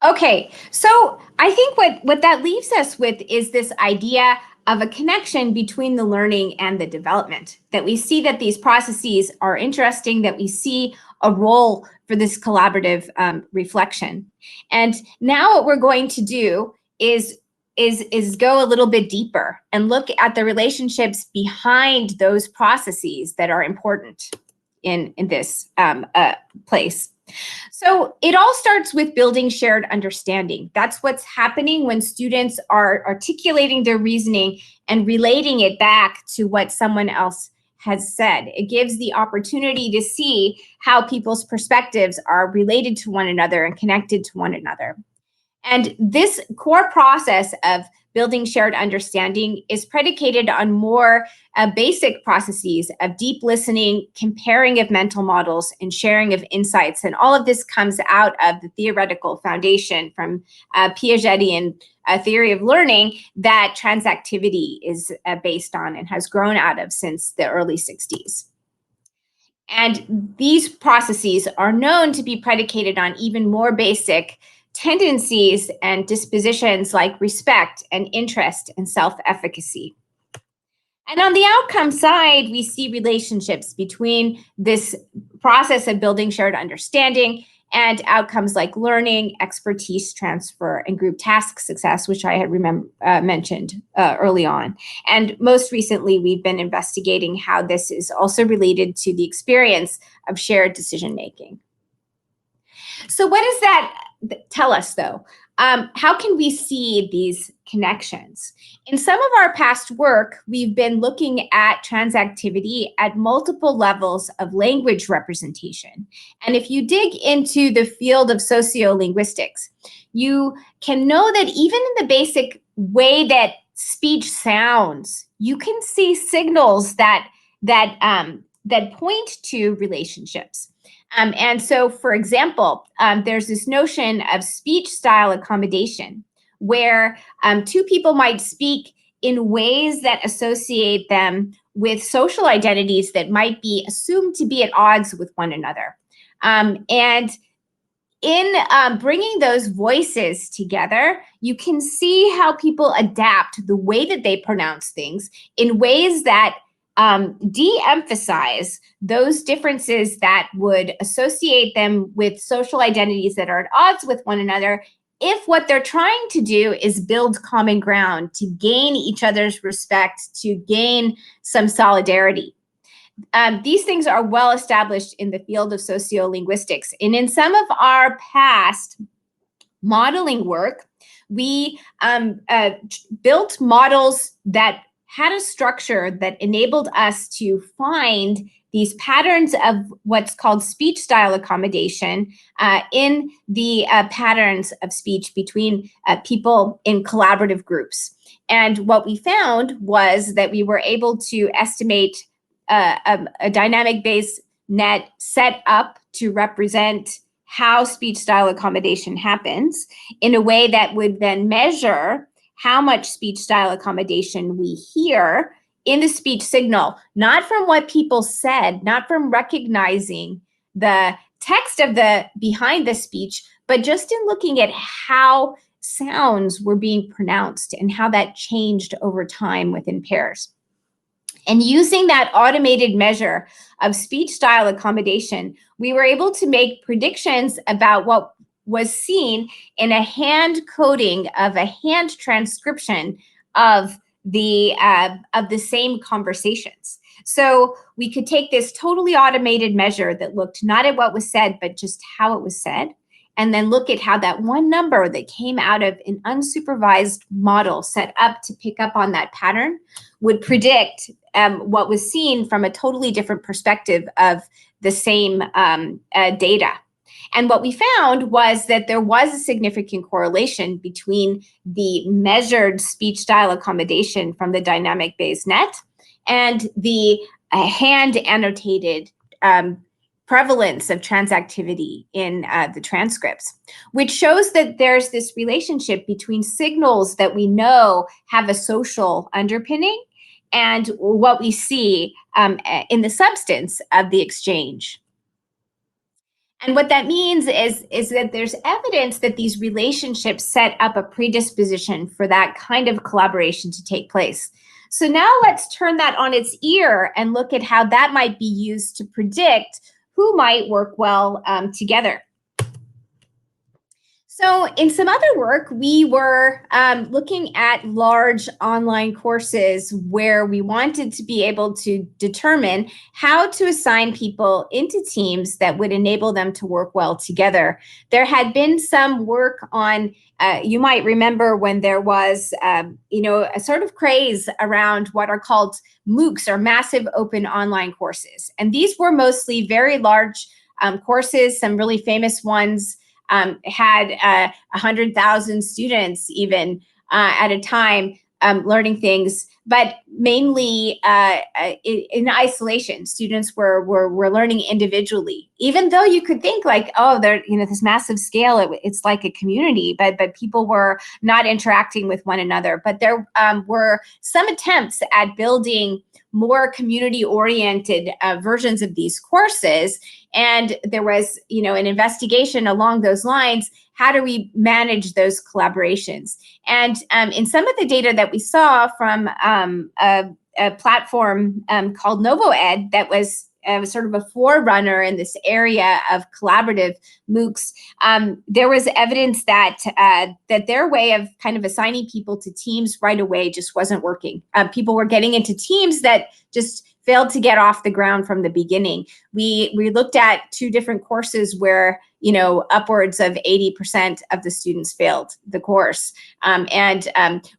Okay, so I think what that leaves us with is this idea of a connection between the learning and the development, that we see that these processes are interesting, that we see a role for this collaborative reflection. And now what we're going to do is go a little bit deeper and look at the relationships behind those processes that are important in this place. So it all starts with building shared understanding. That's what's happening when students are articulating their reasoning and relating it back to what someone else has said. It gives the opportunity to see how people's perspectives are related to one another and connected to one another. And this core process of building shared understanding is predicated on more basic processes of deep listening, comparing of mental models, and sharing of insights. And all of this comes out of the theoretical foundation from Piagetian theory of learning that transactivity is based on and has grown out of since the early 60s. And these processes are known to be predicated on even more basic tendencies and dispositions like respect and interest and self-efficacy. And on the outcome side, we see relationships between this process of building shared understanding and outcomes like learning, expertise transfer, and group task success, which I had mentioned early on. And most recently, we've been investigating how this is also related to the experience of shared decision making. So what does that tell us, though? How can we see these connections? In some of our past work, we've been looking at transactivity at multiple levels of language representation. And if you dig into the field of sociolinguistics, you can know that even in the basic way that speech sounds, you can see signals that point to relationships. And so, for example, there's this notion of speech style accommodation, where two people might speak in ways that associate them with social identities that might be assumed to be at odds with one another. And in bringing those voices together, you can see how people adapt the way that they pronounce things in ways that de-emphasize those differences that would associate them with social identities that are at odds with one another, if what they're trying to do is build common ground, to gain each other's respect, to gain some solidarity. These things are well established in the field of sociolinguistics. And in some of our past modeling work, we built models that had a structure that enabled us to find these patterns of what's called speech style accommodation in the patterns of speech between people in collaborative groups. And what we found was that we were able to estimate a dynamic Bayes net set up to represent how speech style accommodation happens in a way that would then measure how much speech style accommodation we hear in the speech signal, not from what people said, not from recognizing the text of the behind the speech, but just in looking at how sounds were being pronounced and how that changed over time within pairs. And using that automated measure of speech style accommodation, we were able to make predictions about what was seen in a hand coding of a hand transcription of the same conversations. So we could take this totally automated measure that looked not at what was said, but just how it was said, and then look at how that one number that came out of an unsupervised model set up to pick up on that pattern would predict what was seen from a totally different perspective of the same data. And what we found was that there was a significant correlation between the measured speech style accommodation from the dynamic Bayes net and the hand annotated prevalence of transactivity in the transcripts, which shows that there's this relationship between signals that we know have a social underpinning and what we see in the substance of the exchange. And what that means is that there's evidence that these relationships set up a predisposition for that kind of collaboration to take place. So now let's turn that on its ear and look at how that might be used to predict who might work well together. So in some other work, we were looking at large online courses where we wanted to be able to determine how to assign people into teams that would enable them to work well together. There had been some work on, you might remember when there was, a sort of craze around what are called MOOCs, or massive open online courses. And these were mostly very large courses. Some really famous ones had 100,000 students even at a time learning things, but mainly in isolation. Students were learning individually, even though you could think like, oh, they're, this massive scale, it's like a community, but people were not interacting with one another. But there were some attempts at building more community-oriented versions of these courses. And there was, an investigation along those lines. How do we manage those collaborations? And in some of the data that we saw from a platform called NovoEd that was sort of a forerunner in this area of collaborative MOOCs, there was evidence that that their way of kind of assigning people to teams right away just wasn't working. People were getting into teams that just failed to get off the ground from the beginning. We looked at 2 different courses where upwards of 80% of the students failed the course, and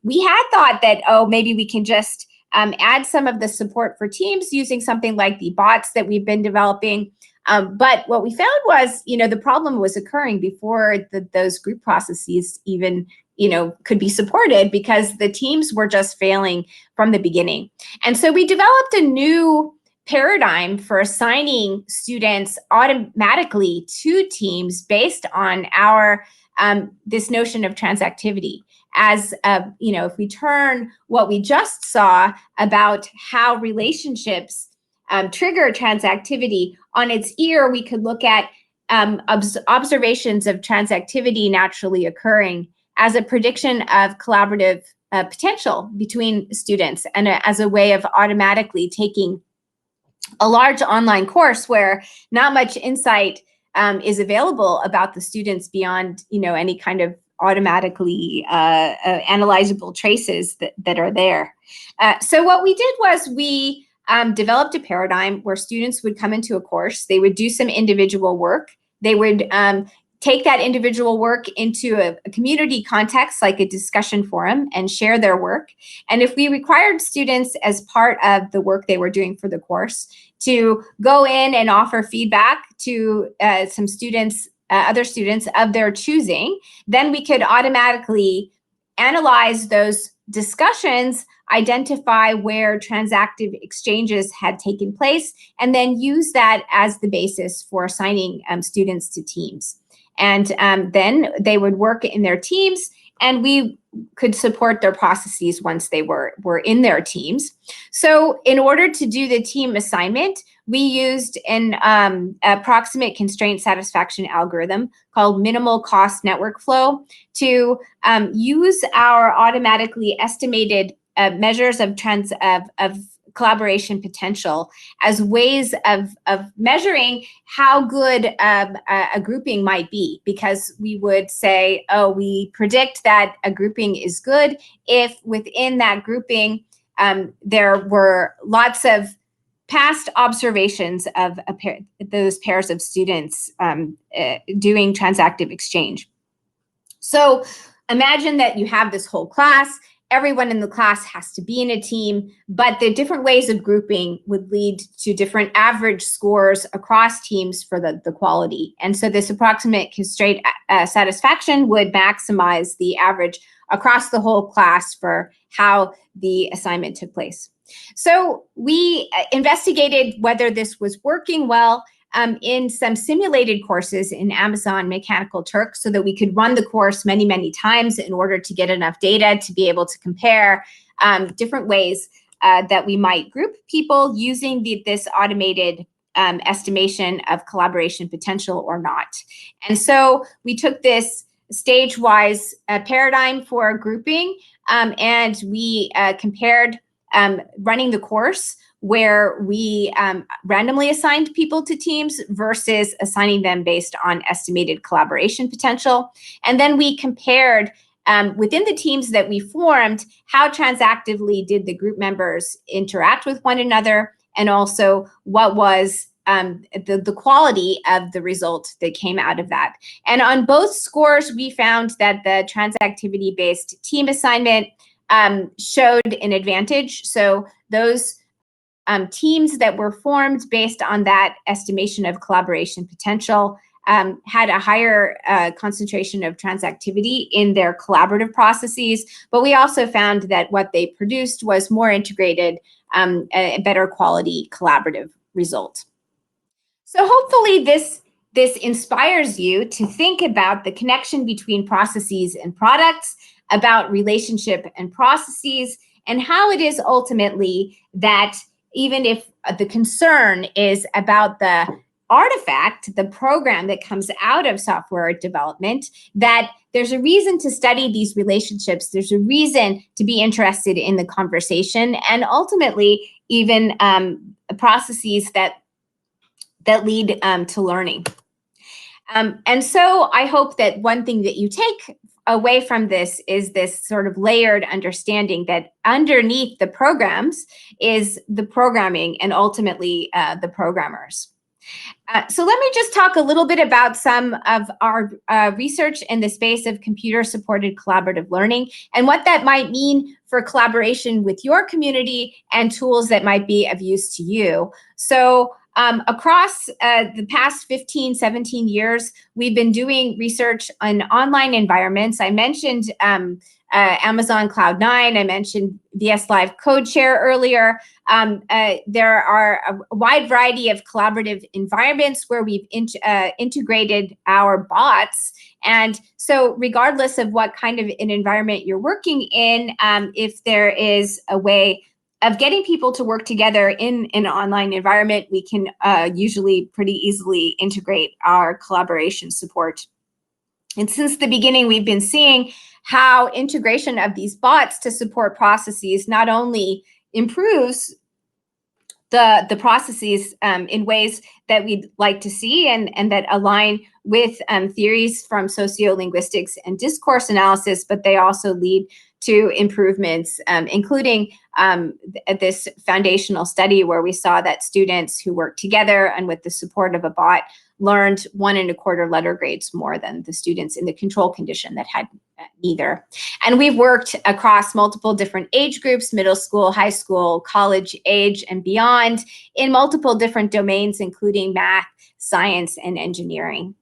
we had thought that, oh, maybe we can just add some of the support for teams using something like the bots that we've been developing. But what we found was, the problem was occurring before those group processes even, could be supported, because the teams were just failing from the beginning. And so we developed a new paradigm for assigning students automatically to teams based on our this notion of transactivity. As if we turn what we just saw about how relationships trigger transactivity on its ear, we could look at observations of transactivity naturally occurring as a prediction of collaborative potential between students, and as a way of automatically taking a large online course where not much insight is available about the students beyond any kind of automatically analyzable traces that are there. So what we did was we developed a paradigm where students would come into a course, they would do some individual work, they would take that individual work into a community context, like a discussion forum, and share their work. And if we required students, as part of the work they were doing for the course, to go in and offer feedback to some students, other students of their choosing, then we could automatically analyze those discussions, identify where transactive exchanges had taken place, and then use that as the basis for assigning students to teams. And then they would work in their teams, and we could support their processes once they were in their teams. So in order to do the team assignment, we used an approximate constraint satisfaction algorithm called minimal cost network flow to use our automatically estimated measures of collaboration potential as ways of measuring how good a grouping might be, because we would say, oh, we predict that a grouping is good if within that grouping there were lots of past observations of those pairs of students doing transactive exchange. So imagine that you have this whole class. everyone in the class has to be in a team, but the different ways of grouping would lead to different average scores across teams for the quality. And so this approximate constraint satisfaction would maximize the average across the whole class for how the assignment took place. So we investigated whether this was working well in some simulated courses in Amazon Mechanical Turk so that we could run the course many, many times in order to get enough data to be able to compare different ways that we might group people using this automated estimation of collaboration potential or not. And so we took this stage-wise paradigm for grouping and we compared running the course where we randomly assigned people to teams versus assigning them based on estimated collaboration potential. And then we compared within the teams that we formed, how transactively did the group members interact with one another, and also what was the quality of the result that came out of that. And on both scores, we found that the transactivity-based team assignment showed an advantage. So those teams that were formed based on that estimation of collaboration potential had a higher concentration of transactivity in their collaborative processes, but we also found that what they produced was more integrated, a better quality collaborative result. So hopefully this inspires you to think about the connection between processes and products, about relationship and processes, and how it is ultimately that even if the concern is about the artifact, the program that comes out of software development, that there's a reason to study these relationships. There's a reason to be interested in the conversation, and ultimately even processes that lead to learning. And so I hope that one thing that you take away from this is this sort of layered understanding that underneath the programs is the programming and ultimately the programmers. So let me just talk a little bit about some of our research in the space of computer-supported collaborative learning and what that might mean for collaboration with your community and tools that might be of use to you. So across the past 15, 17 years, we've been doing research on online environments. I mentioned Amazon Cloud9. I mentioned VS Live CodeShare earlier. There are a wide variety of collaborative environments where we've integrated our bots. And so regardless of what kind of an environment you're working in, if there is a way of getting people to work together in an online environment, we can usually pretty easily integrate our collaboration support. And since the beginning, we've been seeing how integration of these bots to support processes not only improves the processes in ways that we'd like to see and that align with theories from sociolinguistics and discourse analysis, but they also lead to improvements, including this foundational study where we saw that students who worked together and with the support of a bot learned 1 1/4 letter grades more than the students in the control condition that had neither. And we've worked across multiple different age groups, middle school, high school, college age, and beyond, in multiple different domains, including math, science, and engineering.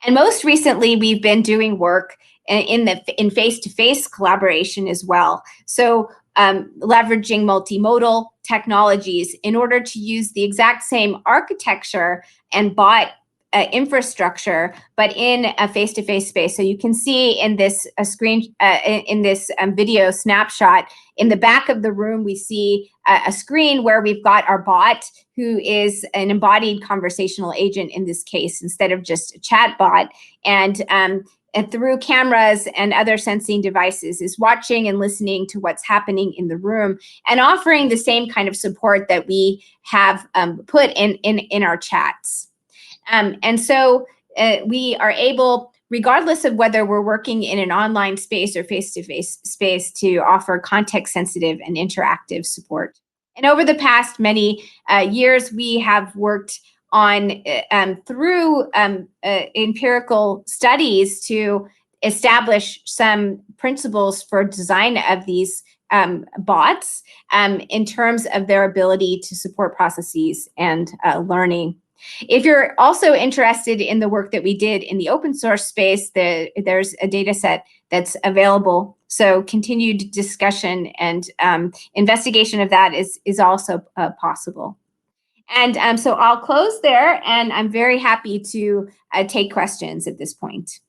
And most recently, we've been doing work in face-to-face collaboration as well. So leveraging multimodal technologies in order to use the exact same architecture and bot infrastructure, but in a face-to-face space. So you can see in this video snapshot, in the back of the room, we see a screen where we've got our bot, who is an embodied conversational agent in this case, instead of just a chat bot. And through cameras and other sensing devices is watching and listening to what's happening in the room and offering the same kind of support that we have put in our chats. And so we are able, regardless of whether we're working in an online space or face-to-face space, to offer context-sensitive and interactive support. And over the past many years, we have worked on through empirical studies to establish some principles for design of these bots in terms of their ability to support processes and learning. If you're also interested in the work that we did in the open source space, there's a data set that's available. So continued discussion and investigation of that is also possible. And so I'll close there, and I'm very happy to take questions at this point.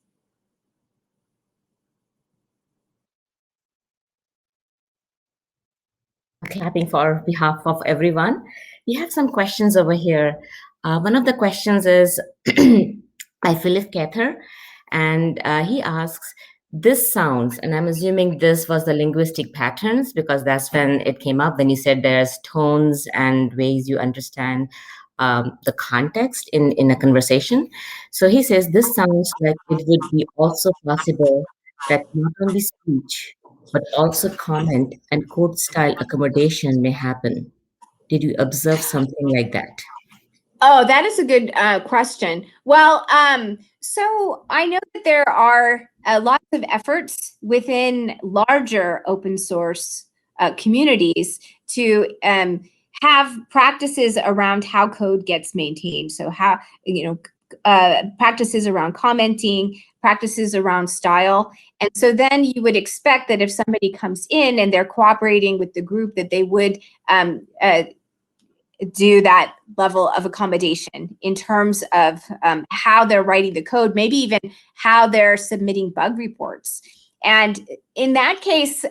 Clapping for behalf of everyone. We have some questions over here. One of the questions is by Philip Kether, and he asks, this sounds, and I'm assuming this was the linguistic patterns because that's when it came up, when you said there's tones and ways you understand the context in a conversation. So he says, this sounds like it would be also possible that not only speech, but also comment and code style accommodation may happen. Did you observe something like that? Oh, that is a good question. Well, so I know that there are lots of efforts within larger open source communities to have practices around how code gets maintained. So how, practices around commenting, practices around style. And so then you would expect that if somebody comes in and they're cooperating with the group, that they would do that level of accommodation in terms of how they're writing the code, maybe even how they're submitting bug reports. And in that case,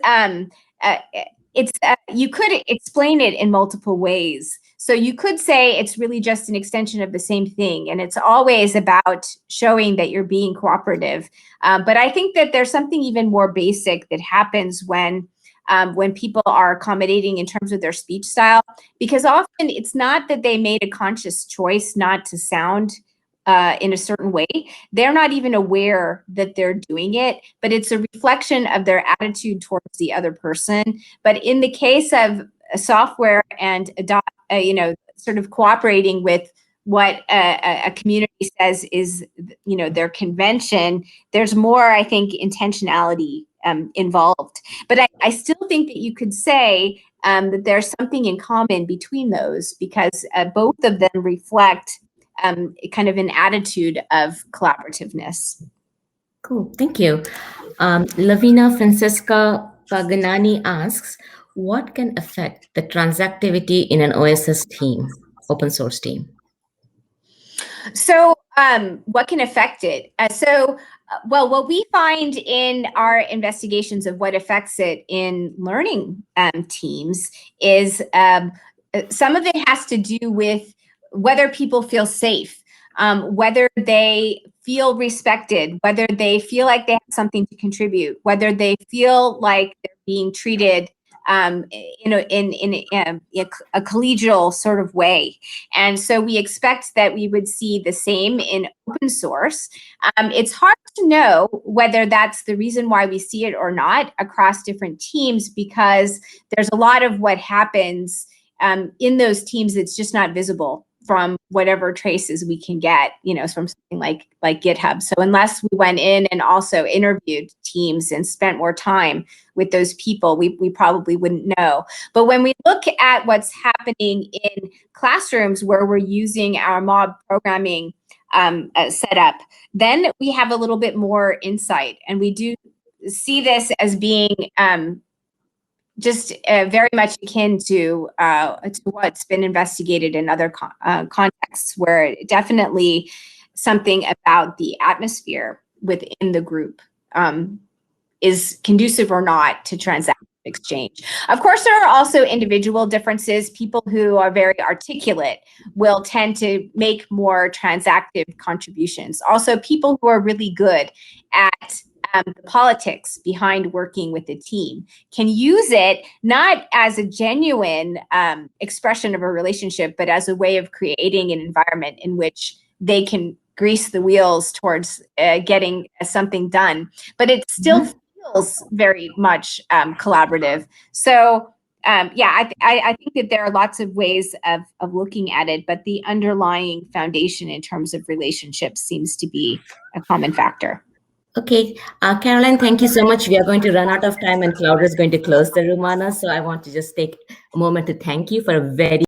it's you could explain it in multiple ways. So you could say it's really just an extension of the same thing, and it's always about showing that you're being cooperative. But I think that there's something even more basic that happens when people are accommodating in terms of their speech style, because often it's not that they made a conscious choice not to sound in a certain way. They're not even aware that they're doing it, but it's a reflection of their attitude towards the other person. But in the case of software and sort of cooperating with what a community says is, their convention, there's more, I think, intentionality involved. But I still think that you could say that there's something in common between those, because both of them reflect kind of an attitude of collaborativeness. Cool, thank you. Lavina Francesca Paganani asks, what can affect the transactivity in an OSS team, open source team? So what can affect it? Well, what we find in our investigations of what affects it in learning teams is some of it has to do with whether people feel safe, whether they feel respected, whether they feel like they have something to contribute, whether they feel like they're being treated in a collegial sort of way. And so we expect that we would see the same in open source. It's hard to know whether that's the reason why we see it or not across different teams, because there's a lot of what happens in those teams that's just not visible from whatever traces we can get, from something like GitHub. So unless we went in and also interviewed teams and spent more time with those people, we probably wouldn't know. But when we look at what's happening in classrooms where we're using our mob programming setup, then we have a little bit more insight, and we do see this as being just very much akin to what's been investigated in other contexts, where definitely something about the atmosphere within the group is conducive or not to transactional exchange. Of course, there are also individual differences. People who are very articulate will tend to make more transactive contributions. Also, people who are really good at the politics behind working with a team can use it not as a genuine expression of a relationship, but as a way of creating an environment in which they can grease the wheels towards getting something done. But it still feels very much collaborative. So I think that there are lots of ways of looking at it, but the underlying foundation in terms of relationships seems to be a common factor. Okay, Caroline, thank you so much. We are going to run out of time, and Claudia is going to close the room on us. So I want to just take a moment to thank you for a very